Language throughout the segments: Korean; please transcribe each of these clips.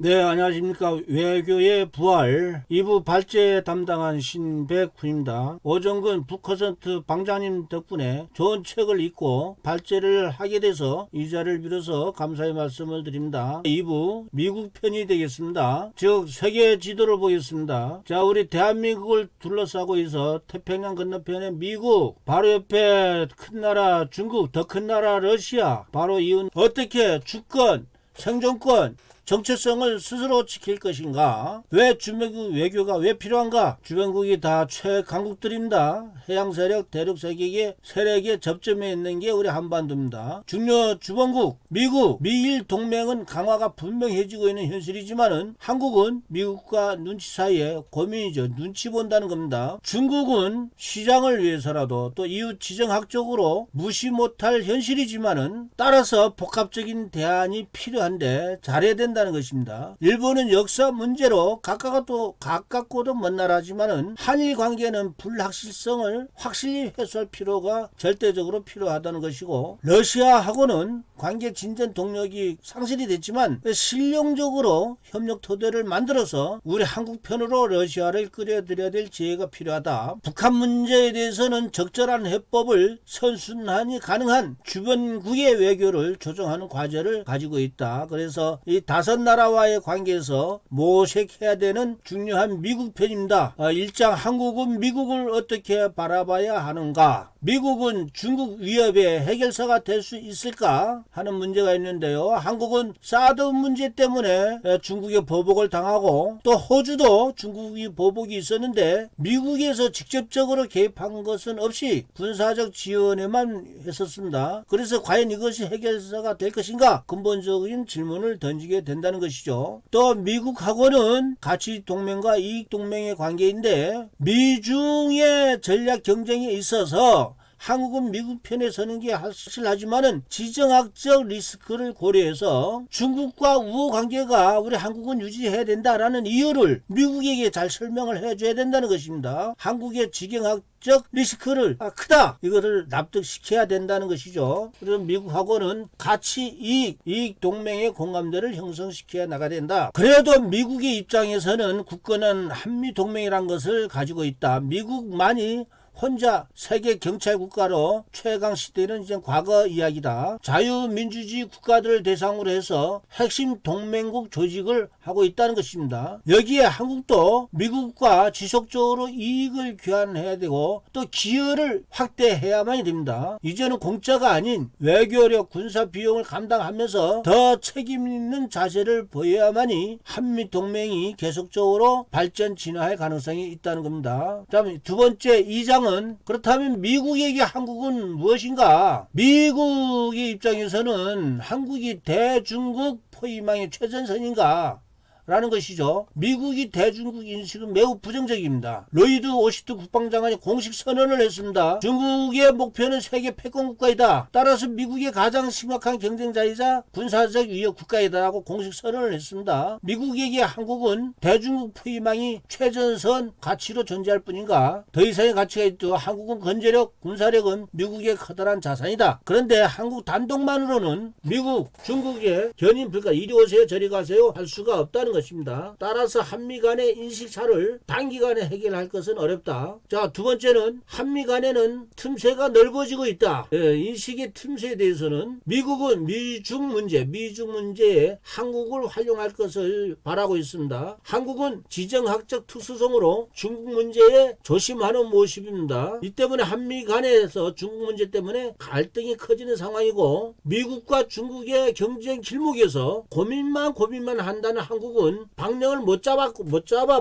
네, 안녕하십니까. 외교의 부활 2부 발제 담당한 신백훈입니다. 오정근 북커센트 방장님 덕분에 좋은 책을 읽고 발제를 하게 돼서 이 자리를 빌어서 감사의 말씀을 드립니다. 2부 미국 편이 되겠습니다. 즉 세계 지도를 보겠습니다. 자, 우리 대한민국을 둘러싸고 있어 태평양 건너편에 미국, 바로 옆에 큰 나라 중국, 더 큰 나라 러시아, 바로 이은 어떻게 주권, 생존권, 정체성을 스스로 지킬 것인가? 왜 주변국 외교가 왜 필요한가? 주변국이 다 최강국들입니다. 해양 세력, 대륙 세계의 세력의 접점에 있는 게 우리 한반도입니다. 중요 주변국 미국, 미일 동맹은 강화가 분명해지고 있는 현실이지만은 한국은 미국과 눈치 사이에 고민이죠. 눈치 본다는 겁니다. 중국은 시장을 위해서라도 또 이웃 지정학적으로 무시 못할 현실이지만은 따라서 복합적인 대안이 필요한데 잘해야 된다는 것입니다. 일본은 역사 문제로 가깝고도 먼 나라지만은 한일 관계는 불확실성을 확실히 해소할 필요가 절대적으로 필요하다는 것이고, 러시아하고는 관계 진전 동력이 상실이 됐지만 실용적으로 협력 토대를 만들어서 우리 한국 편으로 러시아를 끌어들여야 될 지혜가 필요하다. 북한 문제에 대해서는 적절한 해법을 선순환이 가능한 주변국의 외교를 조정하는 과제를 가지고 있다. 그래서 이 다섯 나라와의 관계에서 모색해야 되는 중요한 미국 편입니다. 1장 한국은 미국을 어떻게 바라봐야 하는가? 미국은 중국 위협의 해결사가 될 수 있을까 하는 문제가 있는데요. 한국은 사드 문제 때문에 중국의 보복을 당하고, 또 호주도 중국의 보복이 있었는데 미국에서 직접적으로 개입한 것은 없이 군사적 지원에만 했었습니다. 그래서 과연 이것이 해결사가 될 것인가? 근본적인 질문을 던지게 된다는 것이죠. 또 미국하고는 가치 동맹과 이익 동맹의 관계인데, 미중의 전략 경쟁에 있어서 한국은 미국 편에 서는 게 확실하지만은 지정학적 리스크를 고려해서 중국과 우호 관계가 우리 한국은 유지해야 된다라는 이유를 미국에게 잘 설명을 해줘야 된다는 것입니다. 한국의 지정학적 리스크를 크다, 이것을 납득시켜야 된다는 것이죠. 그래서 미국하고는 가치 이익 동맹의 공감대를 형성시켜야 나가야 된다. 그래도 미국의 입장에서는 굳건한 한미 동맹이란 것을 가지고 있다. 미국만이 혼자 세계 경찰 국가로 최강 시대는 이제 과거 이야기다. 자유민주주의 국가들을 대상으로 해서 핵심 동맹국 조직을 하고 있다는 것입니다. 여기에 한국도 미국과 지속적으로 이익을 교환해야 되고 또 기여를 확대해야만 됩니다. 이제는 공짜가 아닌 외교력, 군사 비용을 감당하면서 더 책임 있는 자세를 보여야만이 한미 동맹이 계속적으로 발전 진화할 가능성이 있다는 겁니다. 다음 두 번째 2장은 그렇다면 미국에게 한국은 무엇인가? 미국의 입장에서는 한국이 대중국 포위망의 최전선인가? 라는 것이죠. 미국이 대중국 인식은 매우 부정적입니다. 로이드 오시트 국방장관이 공식 선언을 했습니다. 중국의 목표는 세계 패권 국가이다. 따라서 미국의 가장 심각한 경쟁자이자 군사적 위협 국가이다라고 공식 선언을 했습니다. 미국에게 한국은 대중국 포위망이 최전선 가치로 존재할 뿐인가? 더 이상의 가치가 있도 한국은 건재력, 군사력은 미국의 커다란 자산이다. 그런데 한국 단독만으로는 미국, 중국의 견인 불가, 이리 오세요 저리 가세요 할 수가 없다는 것입니다. 따라서 한미 간의 인식차를 단기간에 해결할 것은 어렵다. 자, 두 번째는 한미 간에는 틈새가 넓어지고 있다. 인식의 틈새에 대해서는 미국은 미중 문제에 한국을 활용할 것을 바라고 있습니다. 한국은 지정학적 특수성으로 중국 문제에 조심하는 모습입니다. 이 때문에 한미 간에서 중국 문제 때문에 갈등이 커지는 상황이고, 미국과 중국의 경쟁 길목에서 고민만 한다는 한국은 방향을 못 잡아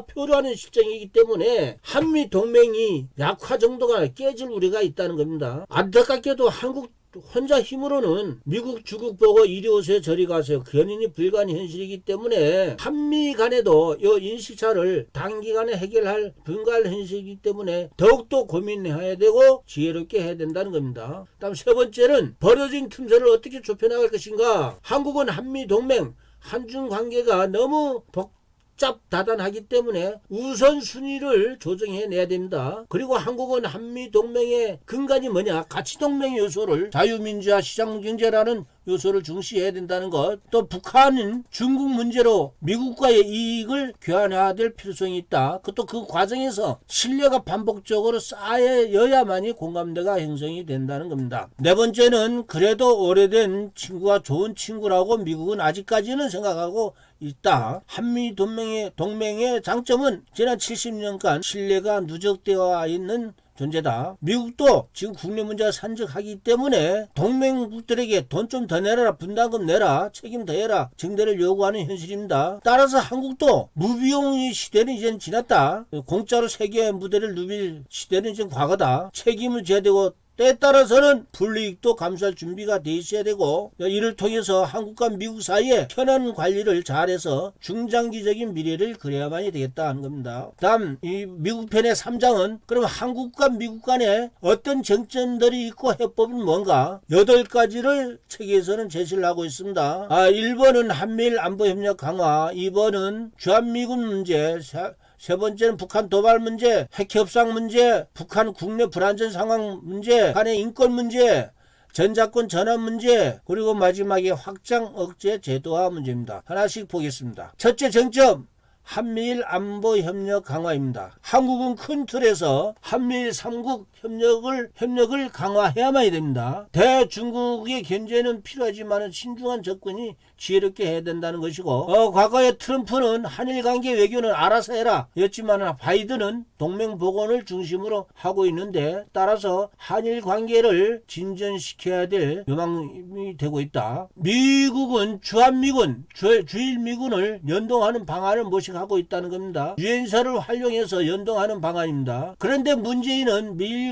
표류하는 실정이기 때문에 한미 동맹이 약화 정도가 깨질 우려가 있다는 겁니다. 안타깝게도 한국 혼자 힘으로는 미국, 중국 보고 이리 오세요 저리 가세요 견인이 불가한 현실이기 때문에 한미 간에도 이 인식차를 단기간에 해결할 불가할 현실이기 때문에 더욱더 고민해야 되고 지혜롭게 해야 된다는 겁니다. 다음 세 번째는 벌어진 틈새를 어떻게 좁혀나갈 것인가. 한국은 한미 동맹, 한중 관계가 너무 복잡다단하기 때문에 우선순위를 조정해내야 됩니다. 그리고 한국은 한미동맹의 근간이 뭐냐? 가치동맹 요소를 자유민주화 시장경제라는 요소를 중시해야 된다는 것. 또 북한은 중국 문제로 미국과의 이익을 교환해야 될 필요성이 있다. 또 그 과정에서 신뢰가 반복적으로 쌓여야만이 공감대가 형성이 된다는 겁니다. 네 번째는 그래도 오래된 친구가 좋은 친구라고 미국은 아직까지는 생각하고 있다. 한미 동맹의 장점은 지난 70년간 신뢰가 누적되어 있는 존재다. 미국도 지금 국내 문제가 산적하기 때문에 동맹국들에게 돈 좀 더 내라, 분담금 내라, 책임 더 해라, 증대를 요구하는 현실입니다. 따라서 한국도 무비용 시대는 이제는 지났다. 공짜로 세계 무대를 누빌 시대는 이제 과거다. 책임을 져야 되고 때에 따라서는 불이익도 감수할 준비가 돼 있어야 되고, 이를 통해서 한국과 미국 사이에 편한 관리를 잘해서 중장기적인 미래를 그려야만이 되겠다 하는 겁니다. 다음 이 미국 편의 3장은 그럼 한국과 미국 간에 어떤 쟁점들이 있고 해법은 뭔가 8가지를 책에서는 제시를 하고 있습니다. 1번은 한미일 안보협력 강화, 2번은 주한미군 문제, 세 번째는 북한 도발 문제, 핵협상 문제, 북한 국내 불안전 상황 문제, 북한의 인권 문제, 전자권 전환 문제, 그리고 마지막에 확장 억제 제도화 문제입니다. 하나씩 보겠습니다. 첫째 쟁점, 한미일 안보 협력 강화입니다. 한국은 큰 틀에서 한미일 3국 협력을 강화해야만 됩니다. 대중국의 견제는 필요하지만 신중한 접근이 지혜롭게 해야 된다는 것이고, 과거에 트럼프는 한일 관계 외교는 알아서 해라 였지만 바이든은 동맹 복원을 중심으로 하고 있는데, 따라서 한일 관계를 진전시켜야 될 요망이 되고 있다. 미국은 주일미군을 연동하는 방안을 모색하고 있다는 겁니다. 유엔사를 활용해서 연동하는 방안입니다. 그런데 문재인은 미일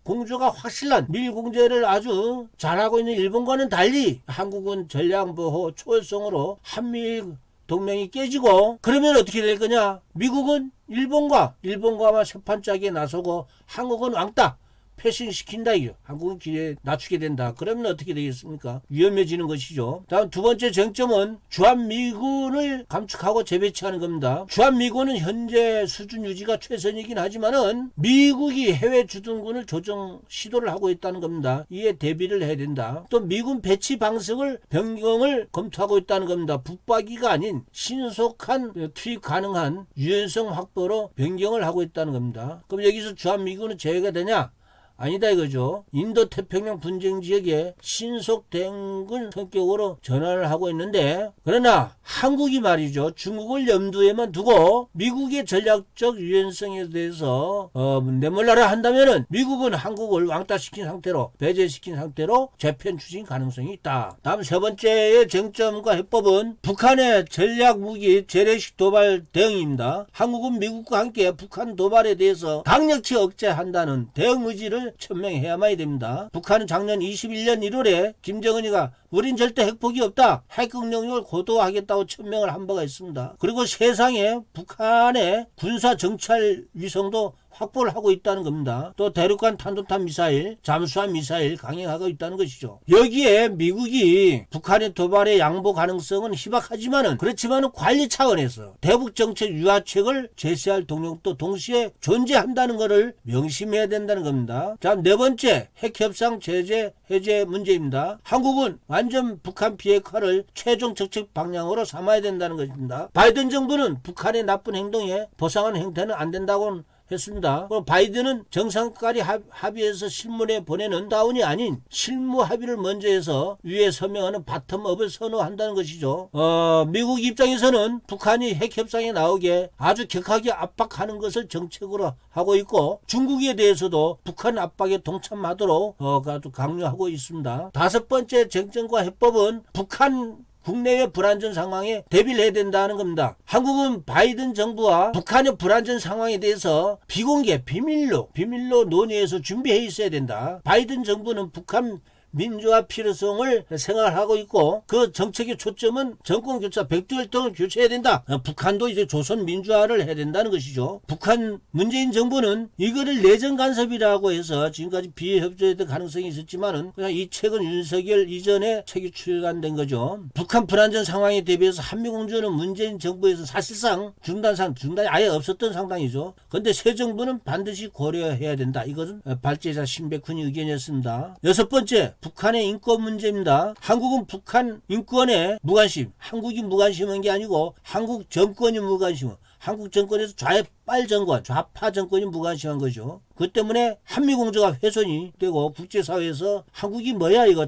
공조가 확실한 미일 공조를 아주 잘하고 있는 일본과는 달리 한국은 전략보호 초월성으로 한미일 동맹이 깨지고, 그러면 어떻게 될 거냐? 미국은 일본과만 세판짜기에 나서고 한국은 왕따 패싱시킨다 이거. 한국은 기회 낮추게 된다. 그러면 어떻게 되겠습니까? 위험해지는 것이죠. 다음 두 번째 쟁점은 주한미군을 감축하고 재배치하는 겁니다. 주한미군은 현재 수준 유지가 최선이긴 하지만은 미국이 해외 주둔군을 조정 시도를 하고 있다는 겁니다. 이에 대비를 해야 된다. 또 미군 배치 방식을 변경을 검토하고 있다는 겁니다. 붙박이가 아닌 신속한 투입 가능한 유연성 확보로 변경을 하고 있다는 겁니다. 그럼 여기서 주한미군은 제외가 되냐? 아니다 이거죠. 인도태평양 분쟁 지역에 신속 대응군 성격으로 전환을 하고 있는데, 그러나 한국이 말이죠, 중국을 염두에만 두고 미국의 전략적 유연성에 대해서 내몰라라 한다면은 미국은 한국을 왕따시킨 상태로, 배제시킨 상태로 재편 추진 가능성이 있다. 다음 세 번째의 쟁점과 해법은 북한의 전략무기 재래식 도발 대응입니다. 한국은 미국과 함께 북한 도발에 대해서 강력히 억제한다는 대응 의지를 천명해야만 됩니다. 북한은 작년 21년 1월에 김정은이가 우린 절대 핵폭이 없다, 핵 능력을 고도화하겠다고 천명을 한 바가 있습니다. 그리고 세상에 북한의 군사 정찰 위성도 확보를 하고 있다는 겁니다. 또 대륙간 탄도탄 미사일, 잠수함 미사일 강행하고 있다는 것이죠. 여기에 미국이 북한의 도발의 양보 가능성은 희박하지만은, 그렇지만은 관리 차원에서 대북 정책 유화책을 제시할 동력도 동시에 존재한다는 것을 명심해야 된다는 겁니다. 자, 네 번째, 핵협상 제재 해제 문제입니다. 한국은 완전 북한 비핵화를 최종 정책 방향으로 삼아야 된다는 것입니다. 바이든 정부는 북한의 나쁜 행동에 보상하는 형태는 안 된다고 했습니다. 바이든은 정상까지 합의해서 실문에 보내는 다운이 아닌 실무 합의를 먼저 해서 위에 서명하는 바텀업을 선호한다는 것이죠. 미국 입장에서는 북한이 핵협상에 나오게 아주 격하게 압박하는 것을 정책으로 하고 있고, 중국에 대해서도 북한 압박에 동참하도록 아주 강요하고 있습니다. 다섯 번째 쟁점과 해법은 북한 국내의 불안전 상황에 대비를 해야 된다는 겁니다. 한국은 바이든 정부와 북한의 불안전 상황에 대해서 비공개, 비밀로 논의해서 준비해 있어야 된다. 바이든 정부는 북한 민주화 필요성을 생각하고 있고 그 정책의 초점은 정권 교체, 백두혈통을 교체해야 된다. 북한도 이제 조선 민주화를 해야 된다는 것이죠. 북한 문재인 정부는 이거를 내정 간섭이라고 해서 지금까지 비협조했던 가능성이 있었지만은 그냥 이 책은 윤석열 이전에 책이 출간된 거죠. 북한 불안전 상황에 대비해서 한미공조는 문재인 정부에서 사실상 중단이 아예 없었던 상황이죠. 그런데 새 정부는 반드시 고려해야 된다. 이것은 발제자 신백훈의 의견이었습니다. 여섯 번째, 북한의 인권 문제입니다. 한국은 북한 인권에 무관심, 한국이 무관심한 게 아니고 한국 정권이 무관심, 한국 정권에서 좌빨 정권, 좌파 정권이 무관심한 거죠. 그 때문에 한미공조가 훼손이 되고 국제사회에서 한국이 뭐야 이거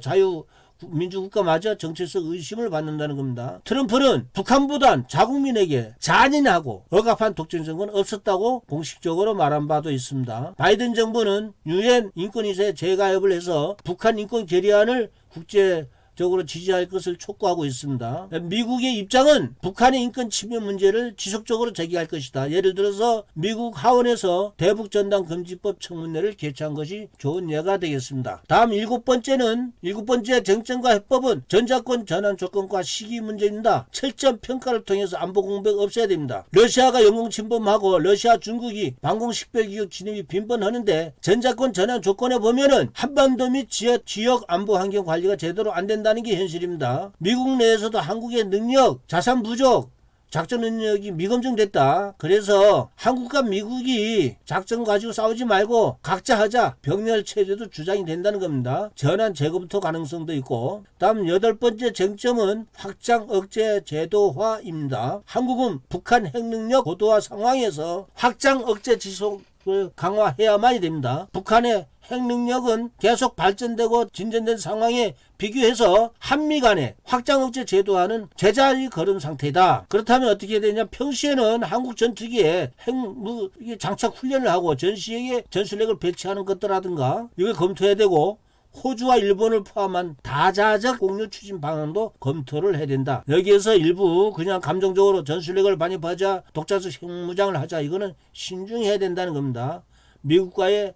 민주국가 맞아? 정체성 의심을 받는다는 겁니다. 트럼프는 북한보단 자국민에게 잔인하고 억압한 독재 정권은 없었다고 공식적으로 말한 바도 있습니다. 바이든 정부는 유엔 인권이사에 재가입을 해서 북한 인권 결의안을 국제적으로 지지할 것을 촉구하고 있습니다. 미국의 입장은 북한의 인권 침해 문제를 지속적으로 제기할 것이다. 예를 들어서 미국 하원에서 대북전단 금지법 청문회를 개최한 것이 좋은 예가 되겠습니다. 다음 일곱 번째 쟁점과 해법은 전자권 전환 조건과 시기 문제입니다. 철저한 평가를 통해서 안보 공백 없애야 됩니다. 러시아가 영공 침범하고 러시아 중국이 방공식별기록 진입이 빈번하는데 전자권 전환 조건에 보면은 한반도 및 지역 안보 환경 관리가 제대로 안 된다는 게 현실입니다. 미국 내에서도 한국의 능력, 자산 부족, 작전 능력이 미검증됐다. 그래서 한국과 미국이 작전 가지고 싸우지 말고 각자 하자. 병렬 체제도 주장이 된다는 겁니다. 전환 재검토 가능성도 있고. 다음 여덟 번째 쟁점은 확장 억제 제도화입니다. 한국은 북한 핵능력 고도화 상황에서 확장 억제 지속을 강화해야만이 됩니다. 북한의 핵능력은 계속 발전되고 진전된 상황에 비교해서 한미 간의 확장 억제 제도화는 제자리 걸음 상태다. 그렇다면 어떻게 되냐? 평시에는 한국 전투기에 핵무기 장착 훈련을 하고 전시에 전술핵을 배치하는 것들라든가 이걸 검토해야 되고 호주와 일본을 포함한 다자적 공유 추진 방안도 검토를 해야 된다. 여기에서 일부 그냥 감정적으로 전술핵을 반입하자, 독자적 핵무장을 하자, 이거는 신중해야 된다는 겁니다. 미국과의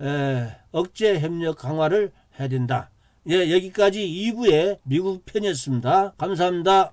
억제 협력 강화를 해야 된다. 예, 여기까지 2부의 미국 편이었습니다. 감사합니다.